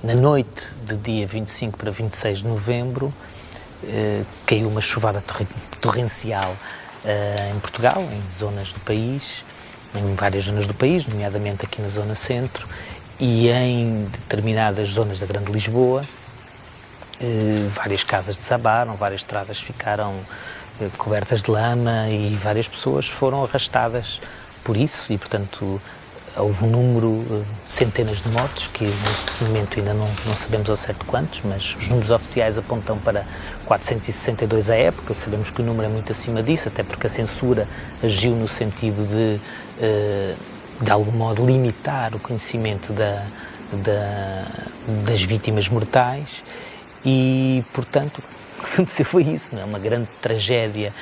Na noite de dia 25 para 26 de novembro, caiu uma chuvada torrencial em Portugal, em zonas do país, em várias zonas do país, nomeadamente aqui na zona centro, e em determinadas zonas da Grande Lisboa, várias casas desabaram, várias estradas ficaram cobertas de lama e várias pessoas foram arrastadas por isso e, portanto, houve um número, centenas de mortos, que neste momento ainda não sabemos ao certo quantos, mas os números oficiais apontam para 462 à época. Sabemos que o número é muito acima disso, até porque a censura agiu no sentido de algum modo, limitar o conhecimento das vítimas mortais e, portanto, o que aconteceu foi isso, não é? Uma grande tragédia.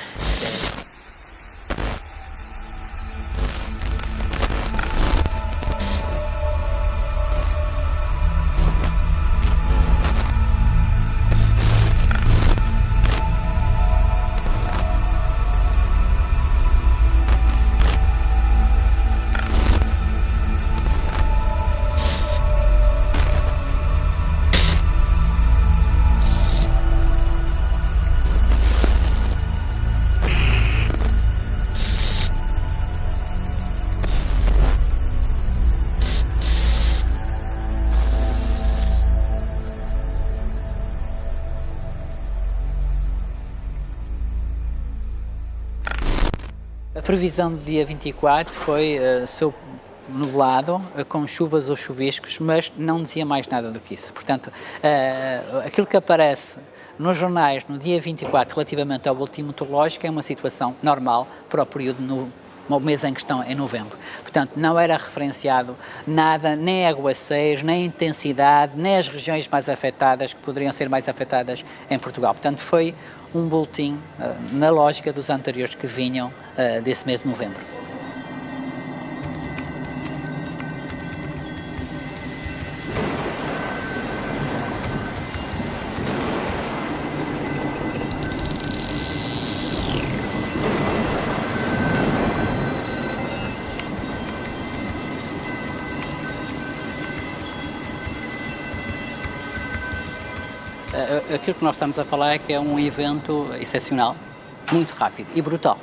A previsão do dia 24 foi céu nublado, com chuvas ou chuviscos, mas não dizia mais nada do que isso. Portanto, aquilo que aparece nos jornais no dia 24 relativamente ao boletim meteorológico é uma situação normal para o período no mês em questão, em novembro. Portanto, não era referenciado nada, nem aguaceiros, nem intensidade, nem as regiões mais afetadas, que poderiam ser mais afetadas em Portugal. Portanto, foi um boletim na lógica dos anteriores que vinham desse mês de novembro. Aquilo que nós estamos a falar é que é um evento excepcional, muito rápido e brutal.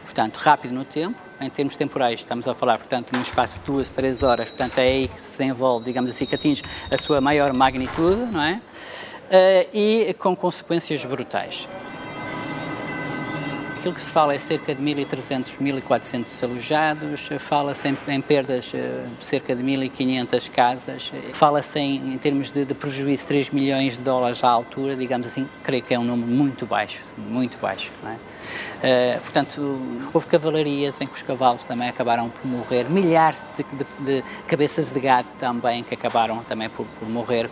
Portanto, rápido no tempo, em termos temporais, estamos a falar, portanto, no espaço de 2, 3 horas, portanto, é aí que se desenvolve, digamos assim, que atinge a sua maior magnitude, não é? E com consequências brutais. Aquilo que se fala é cerca de 1.300, 1.400 alojados, fala-se em perdas de cerca de 1.500 casas, fala-se em termos de prejuízo de 3 milhões de dólares à altura, digamos assim, creio que é um número muito baixo, não é? Portanto, houve cavalarias em que os cavalos também acabaram por morrer, milhares de cabeças de gado também que acabaram também por morrer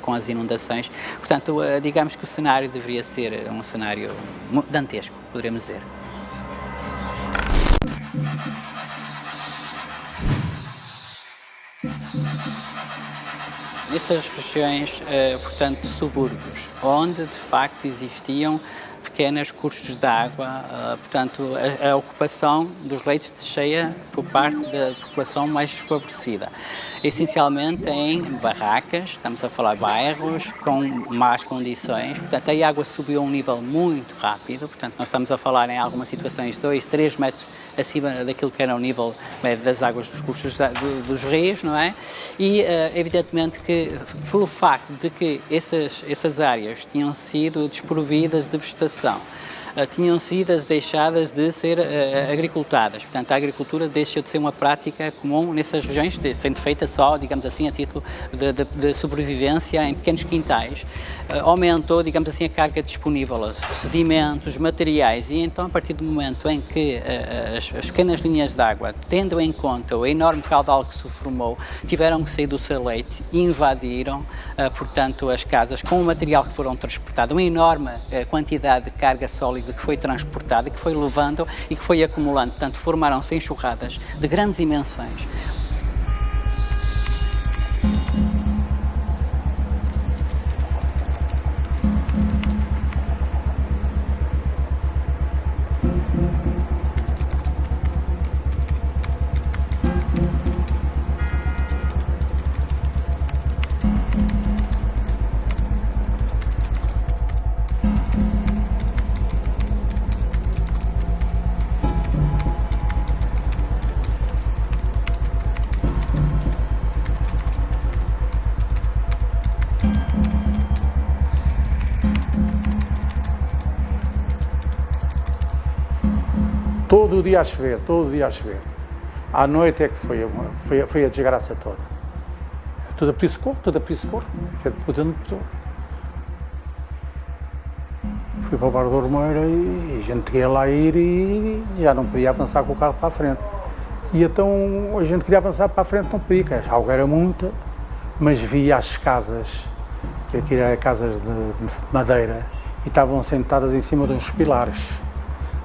com as inundações. Portanto, digamos que o cenário deveria ser um cenário dantesco, poderemos dizer. Nessas regiões, portanto, subúrbios, onde de facto existiam pequenos cursos de água, portanto, a ocupação dos leitos de cheia por parte da população mais desfavorecida. Essencialmente em barracas, estamos a falar bairros com más condições, portanto, a água subiu a um nível muito rápido, portanto, nós estamos a falar em algumas situações 2, 3 metros acima daquilo que era o nível médio das águas dos cursos dos rios, não é? E, evidentemente, que pelo facto de que essas áreas tinham sido desprovidas de vegetação, tinham sido deixadas de ser agricultadas. Portanto, a agricultura deixou de ser uma prática comum nessas regiões, sendo feita só, digamos assim, a título de sobrevivência em pequenos quintais. Aumentou, digamos assim, a carga disponível, os sedimentos, materiais, e então, a partir do momento em que as pequenas linhas de água, tendo em conta o enorme caudal que se formou, tiveram que sair do seu leito e invadiram, portanto, as casas com o material que foram transportado, uma enorme quantidade de carga sólida que foi transportada, que foi levando e que foi acumulando. Portanto, formaram-se enxurradas de grandes dimensões. Todo o dia a chover, todo o dia a chover. À noite é que foi a desgraça toda. Tudo a pedir socorro, tudo a pedir socorro. Fui para o Bar do Ormeira e a gente queria lá ir e já não podia avançar com o carro para a frente. E então a gente queria avançar para a frente, não podia, porque a água era muita, mas via as casas, que aqui eram casas de madeira, e estavam sentadas em cima de uns pilares.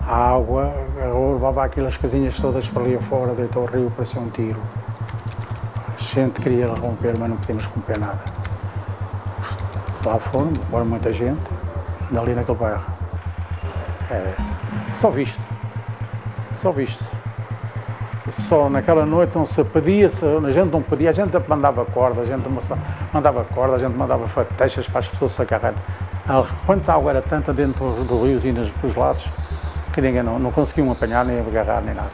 A água levava aquelas casinhas todas para ali afora, deitou ao rio, parecia um tiro. A gente queria romper, mas não podíamos romper nada. Lá foram muita gente, ali naquele bairro. Só visto. Só naquela noite não se pedia, a gente não pedia, a gente mandava corda, a gente mandava fateixas para as pessoas se agarrarem. Quando a água era tanta dentro do rio e nos lados, que ninguém não conseguiam apanhar, nem agarrar, nem nada.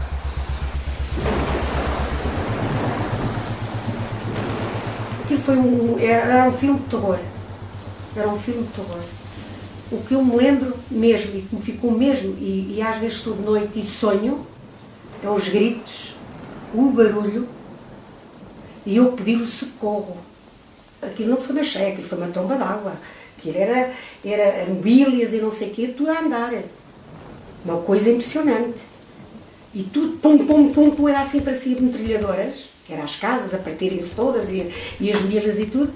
Aquilo era um filme de terror. O que eu me lembro mesmo, e que me ficou mesmo, e às vezes estou de noite e sonho, é os gritos, o barulho, e eu pedir o socorro. Aquilo não foi uma cheia, aquilo foi uma tromba d'água. Aquilo era mobílias e não sei o quê, tudo a andar. Uma coisa impressionante. E tudo, pum, era assim, parecia metralhadoras, que eram as casas a partirem-se todas e as mobílias e tudo.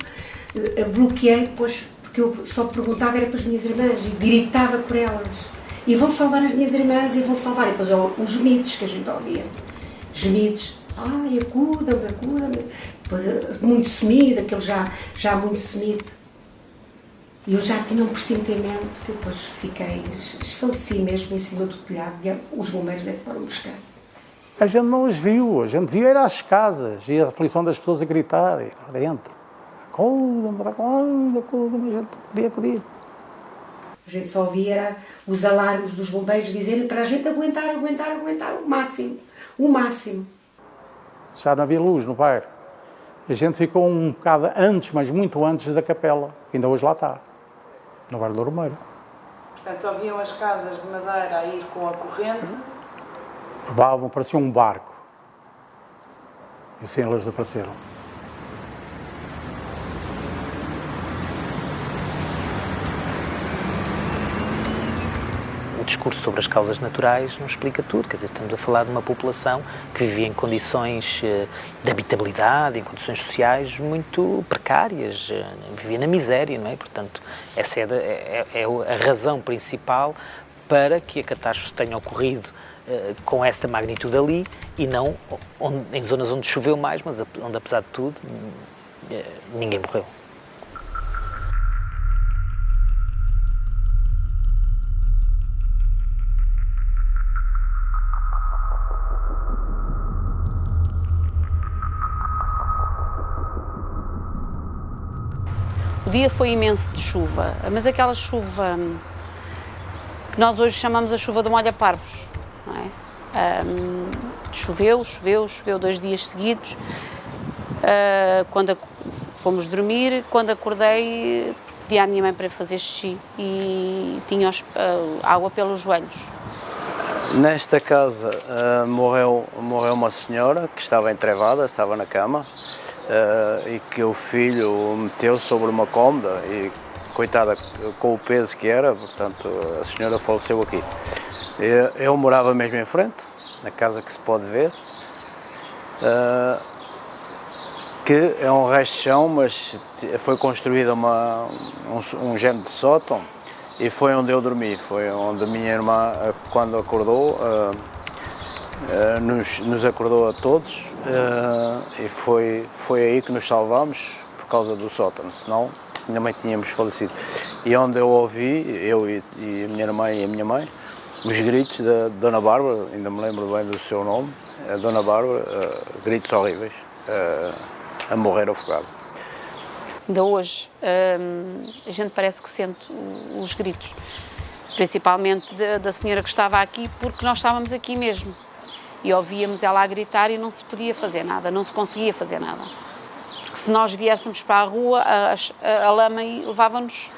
Bloqueei depois, porque eu só perguntava era para as minhas irmãs e gritava por elas. E vão salvar as minhas irmãs e vão salvar. E depois os gemidos que a gente ouvia. Gemidos. Ai, acuda-me. Depois, muito sumido, aquele já muito sumido. E eu já tinha um pressentimento que eu depois esfaleci mesmo em cima do telhado. E os bombeiros é que foram buscar. A gente não os viu. A gente via era as casas e a aflição das pessoas a gritar lá dentro. Acuda-me, a gente podia acudir. A gente só ouvia os alarmes dos bombeiros dizendo para a gente aguentar o máximo. Já não havia luz no bairro. A gente ficou um bocado antes, mas muito antes da capela, que ainda hoje lá está, no Bar do Ormeira. Portanto, só viam as casas de madeira a ir com a corrente? Levavam, parecia um barco. E assim elas desapareceram. O discurso sobre as causas naturais não explica tudo, quer dizer, estamos a falar de uma população que vivia em condições de habitabilidade, em condições sociais muito precárias, vivia na miséria, não é? Portanto, essa é a razão principal para que a catástrofe tenha ocorrido com esta magnitude ali e não em zonas onde choveu mais, mas onde, apesar de tudo, ninguém morreu. O dia foi imenso de chuva, mas aquela chuva que nós hoje chamamos a chuva do molha-parvos, não é? Choveu 2 dias seguidos. Quando fomos dormir, quando acordei, pedi à minha mãe para fazer xixi e tinha água pelos joelhos. Nesta casa morreu uma senhora que estava entrevada, estava na cama. E que o filho meteu sobre uma cômoda e, coitada, com o peso que era, portanto, a senhora faleceu aqui. Eu morava mesmo em frente, na casa que se pode ver, que é um resto de chão, mas foi construída um género de sótão e foi onde eu dormi, foi onde a minha irmã, quando acordou, nos acordou a todos. E foi aí que nos salvámos por causa do sótão, senão ainda mais tínhamos falecido. E onde eu ouvi, eu e a minha irmã e a minha mãe, os gritos da Dona Bárbara, ainda me lembro bem do seu nome, a Dona Bárbara, gritos horríveis, a morrer afogada. Ainda hoje a gente parece que sente os gritos, principalmente da senhora que estava aqui, porque nós estávamos aqui mesmo. E ouvíamos ela a gritar e não se podia fazer nada, não se conseguia fazer nada. Porque se nós viéssemos para a rua, a lama levava-nos.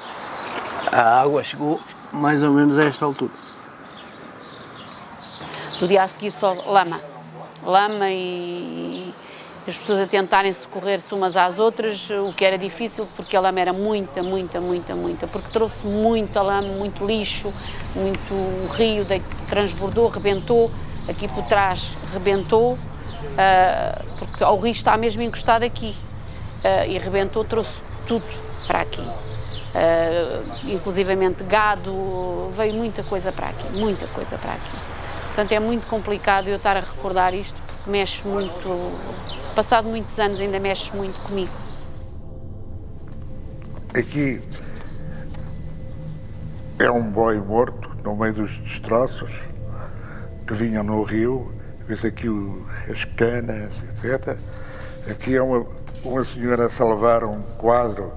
A água chegou mais ou menos a esta altura. No dia a seguir só lama e as pessoas a tentarem socorrer-se umas às outras, o que era difícil porque a lama era muita, porque trouxe muita lama, muito lixo, muito o rio transbordou, rebentou, aqui por trás rebentou, porque o rio está mesmo encostado aqui e rebentou, trouxe tudo para aqui. Inclusivamente gado, veio muita coisa para aqui. Portanto, é muito complicado eu estar a recordar isto, porque mexe muito, passado muitos anos ainda mexe muito comigo. Aqui é um boi morto no meio dos destroços que vinham no rio, vê-se aqui as canas, etc. Aqui é uma senhora a salvar um quadro,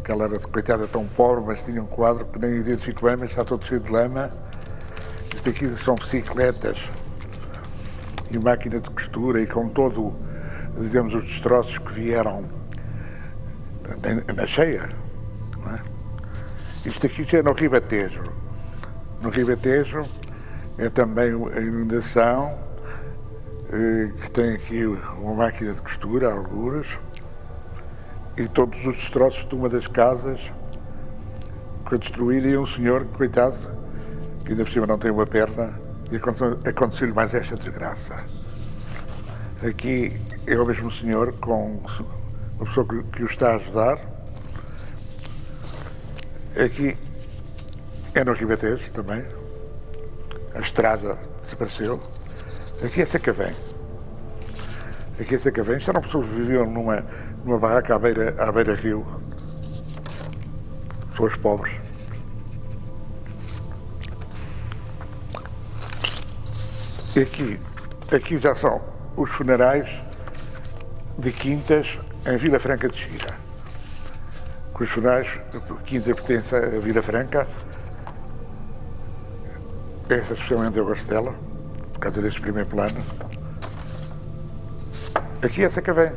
que ela era, coitada, tão pobre, mas tinha um quadro que nem identifico bem, mas está todo cheio de lama. Isto aqui são bicicletas e máquina de costura e com todo, digamos, os destroços que vieram na cheia. Não é? Isto aqui já é no Ribatejo. No Ribatejo é também a inundação, que tem aqui uma máquina de costura, algures, e todos os destroços de uma das casas que a destruíram, e um senhor, coitado, que ainda por cima não tem uma perna, e aconteceu-lhe mais esta desgraça. Aqui é o mesmo senhor com uma pessoa que o está a ajudar. Aqui é no Ribatejo também. A estrada desapareceu. Aqui é Sacavém. Isto eram pessoas que viviam numa barraca à beira-rio. Pessoas pobres. Aqui já são os funerais de quintas em Vila Franca de Xira. Os funerais, a quinta pertence a Vila Franca. Esta especialmente eu gosto dela, por causa deste primeiro plano. Aqui é Sacavém.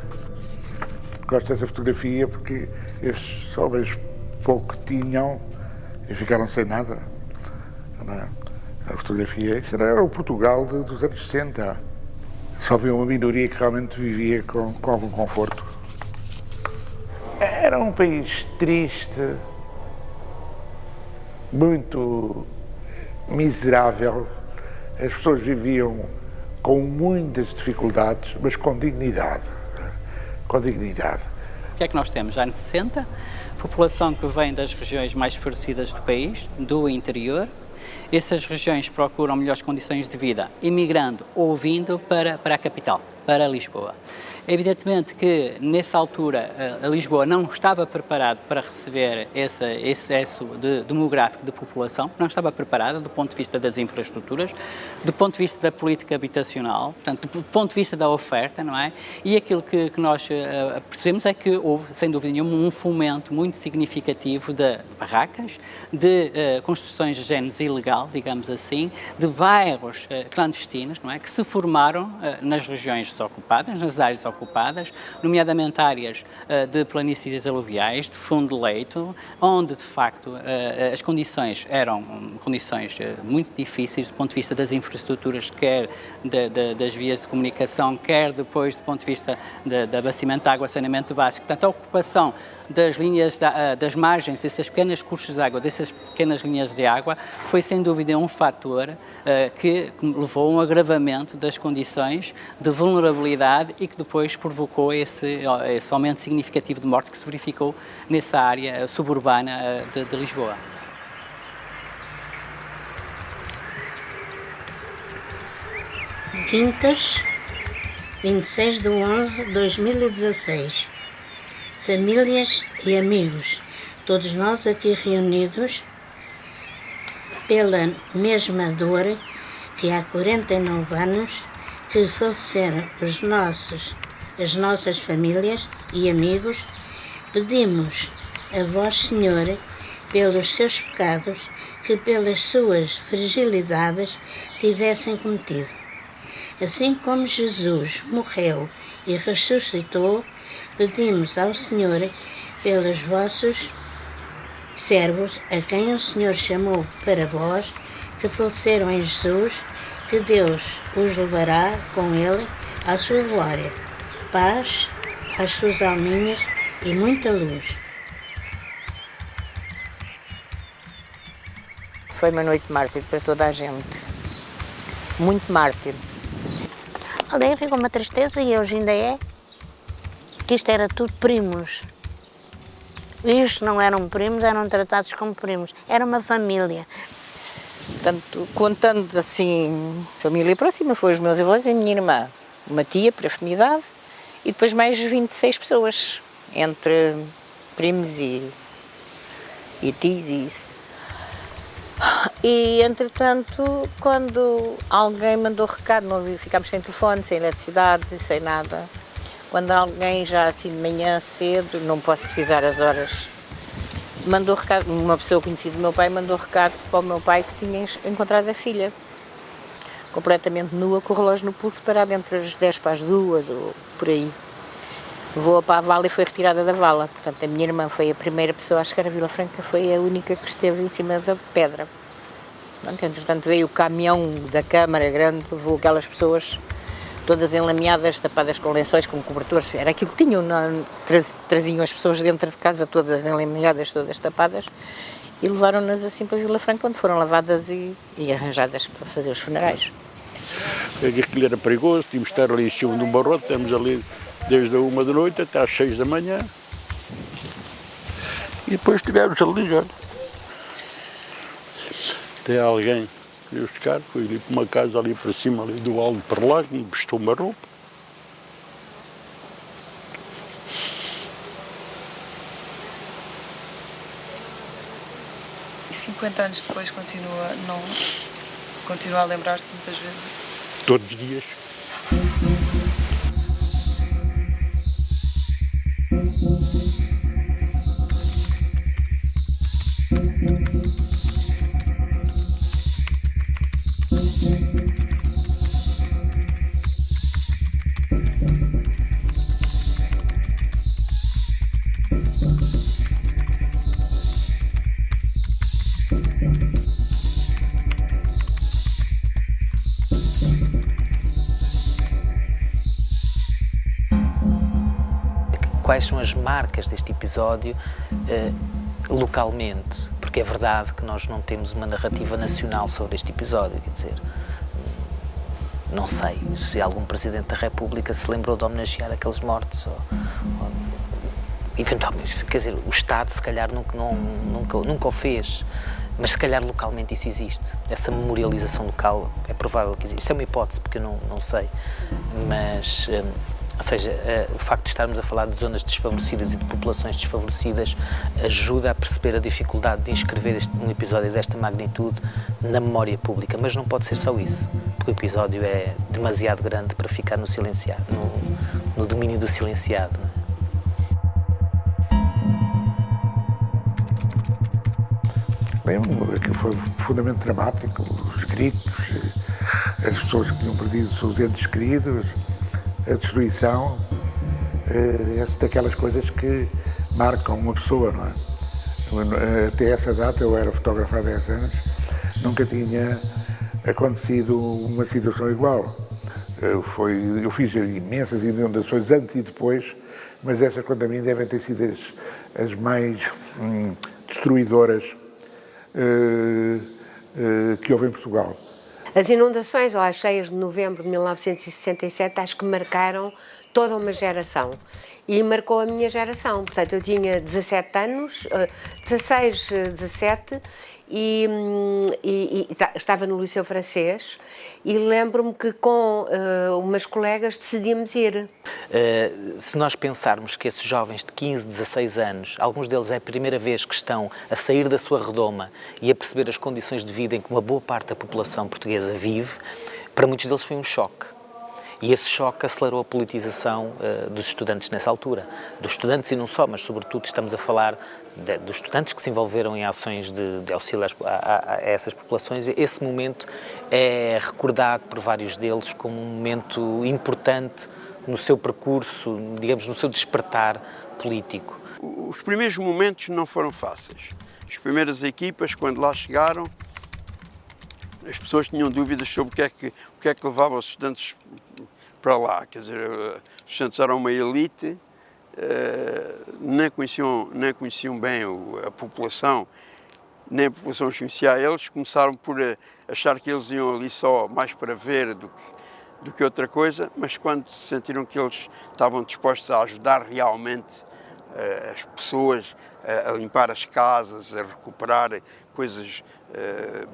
Gosto dessa fotografia porque estes homens pouco tinham e ficaram sem nada. Não é? A fotografia, isto era o Portugal dos anos 60. Só havia uma minoria que realmente vivia com algum conforto. Era um país triste, muito miserável. As pessoas viviam com muitas dificuldades, mas com dignidade. O que é que nós temos? Já anos 60, população que vem das regiões mais favorecidas do país, do interior. Essas regiões procuram melhores condições de vida, emigrando ou vindo para a capital, para Lisboa. Evidentemente que, nessa altura, a Lisboa não estava preparada para receber esse excesso demográfico de população, não estava preparada do ponto de vista das infraestruturas, do ponto de vista da política habitacional, portanto, do ponto de vista da oferta, não é? E aquilo que nós percebemos é que houve, sem dúvida nenhuma, um fomento muito significativo de barracas, de construções de género ilegal, digamos assim, de bairros clandestinos, não é? Que se formaram nas regiões desocupadas, nas áreas ocupadas, nomeadamente áreas de planícies aluviais, de fundo de leito, onde de facto as condições eram condições muito difíceis do ponto de vista das infraestruturas, quer das vias de comunicação, quer depois do ponto de vista de abastecimento de água, saneamento básico. Portanto, a ocupação das linhas, das margens, dessas pequenas cursos de água, dessas pequenas linhas de água, foi sem dúvida um fator que levou a um agravamento das condições de vulnerabilidade e que depois provocou esse aumento significativo de mortes que se verificou nessa área suburbana de Lisboa. Quintas, 26 de 11 de 2016. Famílias e amigos, todos nós aqui reunidos pela mesma dor que há 49 anos que faleceram as nossas famílias e amigos, pedimos a vós, Senhor, pelos seus pecados, que pelas suas fragilidades tivessem cometido. Assim como Jesus morreu e ressuscitou, pedimos ao Senhor pelos vossos servos, a quem o Senhor chamou para vós, que faleceram em Jesus, que Deus os levará com Ele à sua glória. Paz às suas alminhas e muita luz. Foi uma noite mártir para toda a gente. Muito mártir. A aldeia ficou uma tristeza e hoje ainda é. Que isto era tudo primos. Isto não eram primos, eram tratados como primos. Era uma família. Portanto, contando assim, família próxima, foi os meus avós e a minha irmã. Uma tia, por afinidade, e depois mais 26 pessoas, entre primos e tios e isso. E, entretanto, quando alguém mandou recado, não ouvi, ficámos sem telefone, sem eletricidade, sem nada. Quando alguém já assim de manhã cedo, não posso precisar as horas, mandou recado, uma pessoa conhecida do meu pai mandou recado para o meu pai que tinha encontrado a filha, completamente nua, com o relógio no pulso, parado entre as 10 para as 2 ou por aí. Voou para a vala e foi retirada da vala. Portanto, a minha irmã foi a primeira pessoa a chegar a Vila Franca, foi a única que esteve em cima da pedra. Entretanto, veio o caminhão da Câmara Grande, levou aquelas pessoas todas enlameadas, tapadas com lençóis, com cobertores. Era aquilo que tinham, traziam as pessoas dentro de casa todas enlameadas, todas tapadas, e levaram-nas assim para Vila Franca, onde foram lavadas e arranjadas para fazer os funerais. Aquilo era perigoso, tínhamos de estar ali em cima de um barrote, estamos ali desde a 1 da noite até às 6 da manhã. E depois estivemos ali já. Até alguém veio buscar, foi ali para uma casa ali para cima, ali do alto para lá, que me prestou uma roupa. E 50 anos depois continua a lembrar-se muitas vezes? Todos os dias. Quais são as marcas deste episódio localmente? Porque é verdade que nós não temos uma narrativa nacional sobre este episódio, quer dizer, não sei se algum Presidente da República se lembrou de homenagear aqueles mortos, ou eventualmente, quer dizer, o Estado se calhar nunca o fez, mas se calhar localmente isso existe, essa memorialização local é provável que existe, é uma hipótese porque eu não sei, mas... Ou seja, o facto de estarmos a falar de zonas desfavorecidas e de populações desfavorecidas ajuda a perceber a dificuldade de inscrever um episódio desta magnitude na memória pública, mas não pode ser só isso, porque o episódio é demasiado grande para ficar no silenciado, no domínio do silenciado. Lembro-me, aquilo foi profundamente dramático, os gritos, as pessoas que tinham perdido os seus entes queridos, a destruição, daquelas coisas que marcam uma pessoa, não é? Até essa data, eu era fotógrafo há 10 anos, nunca tinha acontecido uma situação igual. Eu fiz imensas inundações antes e depois, mas essas, quanto a mim, devem ter sido as mais destruidoras que houve em Portugal. As inundações ou as cheias de novembro de 1967 acho que marcaram toda uma geração e marcou a minha geração. Portanto, eu tinha 17 anos, 16, 17 e estava no Liceu Francês e lembro-me que com umas colegas decidimos ir. Se nós pensarmos que esses jovens de 15, 16 anos, alguns deles é a primeira vez que estão a sair da sua redoma e a perceber as condições de vida em que uma boa parte da população portuguesa vive, para muitos deles foi um choque. E esse choque acelerou a politização dos estudantes nessa altura. Dos estudantes e não só, mas sobretudo estamos a falar dos estudantes que se envolveram em ações de auxílio a essas populações. Esse momento é recordado por vários deles como um momento importante no seu percurso, digamos, no seu despertar político. Os primeiros momentos não foram fáceis. As primeiras equipas, quando lá chegaram, as pessoas tinham dúvidas sobre o que é que levava os estudantes para lá. Quer dizer, os estudantes eram uma elite, nem conheciam bem a população, nem a população os conhecia. Eles começaram por achar que eles iam ali só mais para ver do que outra coisa, mas quando sentiram que eles estavam dispostos a ajudar realmente as pessoas a limpar as casas, a recuperar coisas,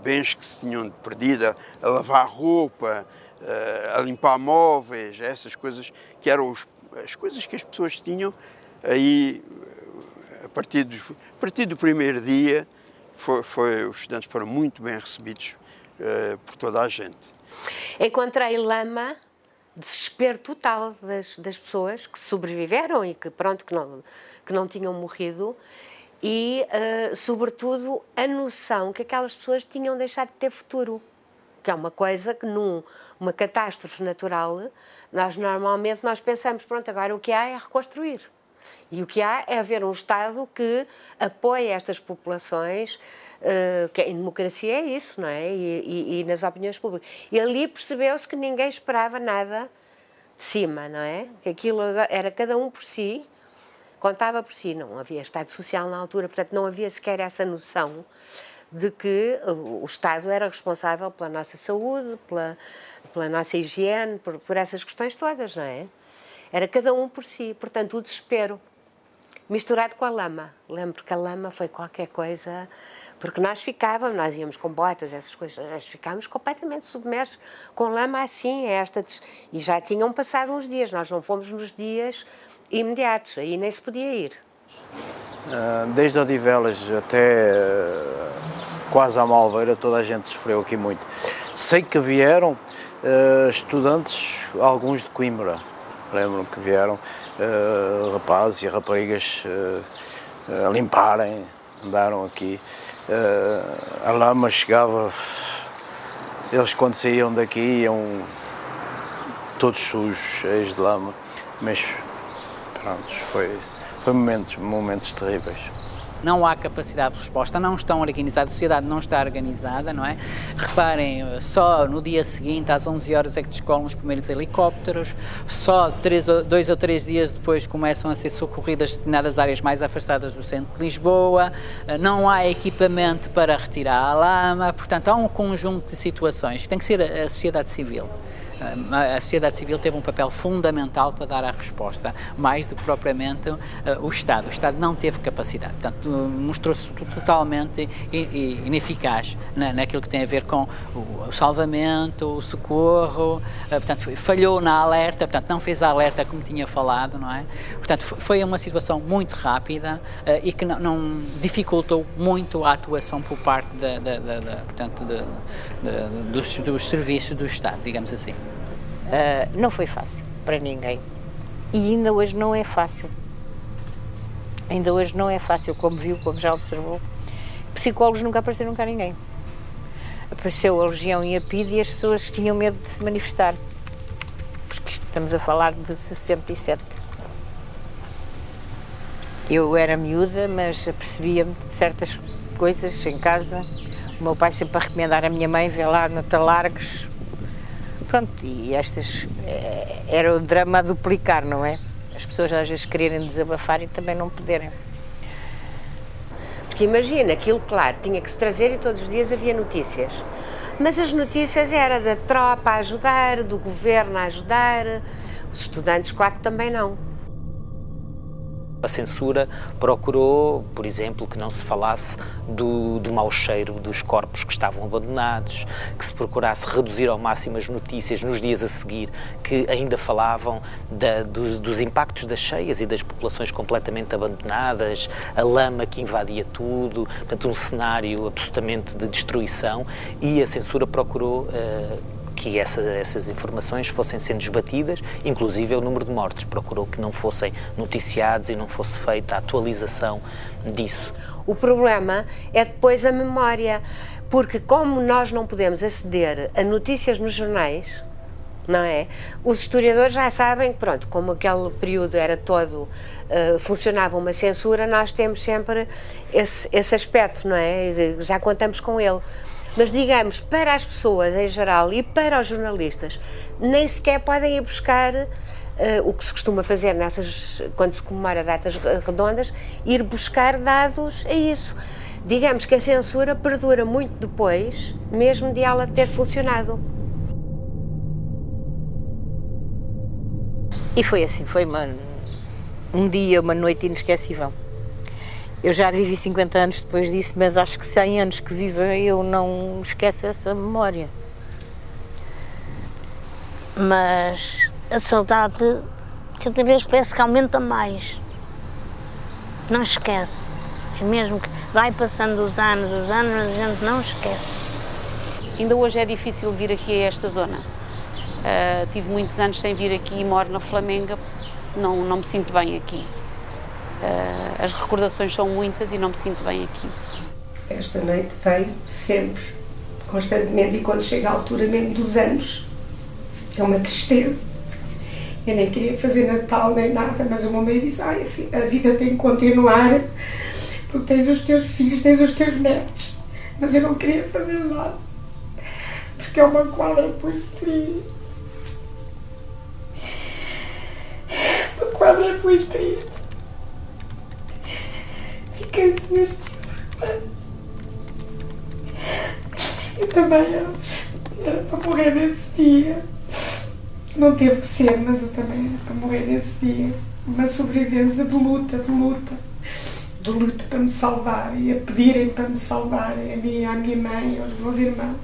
bens que se tinham perdido, a lavar roupa, a limpar móveis, essas coisas que eram as coisas que as pessoas tinham, aí a partir do primeiro dia os estudantes foram muito bem recebidos por toda a gente. Encontrei lama, desespero total das pessoas que sobreviveram e que, pronto, que não tinham morrido e, sobretudo, a noção que aquelas pessoas tinham deixado de ter futuro, que é uma coisa que numa catástrofe natural, normalmente nós pensamos, pronto, agora o que há é reconstruir. E o que há é haver um Estado que apoie estas populações, que em democracia é isso, não é? E nas opiniões públicas. E ali percebeu-se que ninguém esperava nada de cima, não é? Que aquilo era cada um por si, contava por si. Não havia Estado Social na altura, portanto não havia sequer essa noção de que o Estado era responsável pela nossa saúde, pela nossa higiene, por essas questões todas, não é? Era cada um por si, portanto o desespero misturado com a lama. Lembro que a lama foi qualquer coisa, porque nós íamos com botas, essas coisas, nós ficávamos completamente submersos com lama assim, e já tinham passado uns dias, nós não fomos nos dias imediatos, aí nem se podia ir. Desde Odivelas até quase à Malveira, toda a gente sofreu aqui muito. Sei que vieram estudantes, alguns de Coimbra, lembro-me que vieram rapazes e raparigas a limparem, andaram aqui. A lama chegava, eles quando saíam daqui iam todos sujos, cheios de lama, mas pronto, foi momentos terríveis. Não há capacidade de resposta, não estão organizados, a sociedade não está organizada, não é? Reparem, só no dia seguinte, às 11 horas, é que descolam os primeiros helicópteros, só 2 ou 3 dias depois começam a ser socorridas determinadas áreas mais afastadas do centro de Lisboa, não há equipamento para retirar a lama, portanto há um conjunto de situações que tem que ser a sociedade civil. A sociedade civil teve um papel fundamental para dar a resposta, mais do que propriamente o Estado. O Estado não teve capacidade, portanto, mostrou-se totalmente ineficaz naquilo que tem a ver com o salvamento, o socorro, portanto, falhou na alerta, portanto, não fez a alerta como tinha falado, não é? Portanto, foi uma situação muito rápida e que não dificultou muito a atuação por parte dos serviços do Estado, digamos assim. Não foi fácil para ninguém e ainda hoje não é fácil. Ainda hoje não é fácil, como viu, como já observou. Psicólogos nunca apareceram cá ninguém. Apareceu a Legião e a PIDE e as pessoas tinham medo de se manifestar. Porque estamos a falar de 67. Eu era miúda, mas percebia-me de certas coisas em casa. O meu pai sempre a recomendar a minha mãe, vê lá no Talargues. Pronto, e era o drama a duplicar, não é? As pessoas às vezes quererem desabafar e também não poderem. Porque imagina, aquilo, claro, tinha que se trazer e todos os dias havia notícias. Mas as notícias eram da tropa a ajudar, do governo a ajudar, os estudantes, claro que também não. A censura procurou, por exemplo, que não se falasse do mau cheiro dos corpos que estavam abandonados, que se procurasse reduzir ao máximo as notícias nos dias a seguir, que ainda falavam dos impactos das cheias e das populações completamente abandonadas, a lama que invadia tudo, portanto um cenário absolutamente de destruição, e a censura procurou que essas informações fossem sendo desbatidas, inclusive o número de mortes, procurou que não fossem noticiados e não fosse feita a atualização disso. O problema é depois a memória, porque como nós não podemos aceder a notícias nos jornais, não é? Os historiadores já sabem que, pronto, como aquele período era todo, funcionava uma censura, nós temos sempre esse aspecto, não é? Já contamos com ele. Mas, digamos, para as pessoas em geral e para os jornalistas, nem sequer podem ir buscar o que se costuma fazer quando se comemora datas redondas, ir buscar dados a isso. Digamos que a censura perdura muito depois, mesmo de ela ter funcionado. E foi assim, foi um dia, uma noite inesquecível. Eu já vivi 50 anos depois disso, mas acho que 100 anos que vivo eu não esqueço essa memória. Mas a saudade cada vez parece que aumenta mais. Não esquece. É mesmo que vai passando os anos, a gente não esquece. Ainda hoje é difícil vir aqui a esta zona. Tive muitos anos sem vir aqui e moro na Flamenga, não me sinto bem aqui. As recordações são muitas e não me sinto bem aqui. Esta noite vem sempre, constantemente, e quando chega a altura mesmo dos anos, é uma tristeza. Eu nem queria fazer Natal nem nada, mas o meu meio disse: a vida tem que continuar, porque tens os teus filhos, tens os teus netos. Mas eu não queria fazer nada, porque é uma quadra muito triste. Uma quadra muito triste. Fiquei muito. Eu também era para morrer nesse dia. Não teve que ser, mas eu também era para morrer nesse dia. Uma sobrevivência de luta para me salvar, e a pedirem para me salvarem, a minha mãe, aos meus irmãos.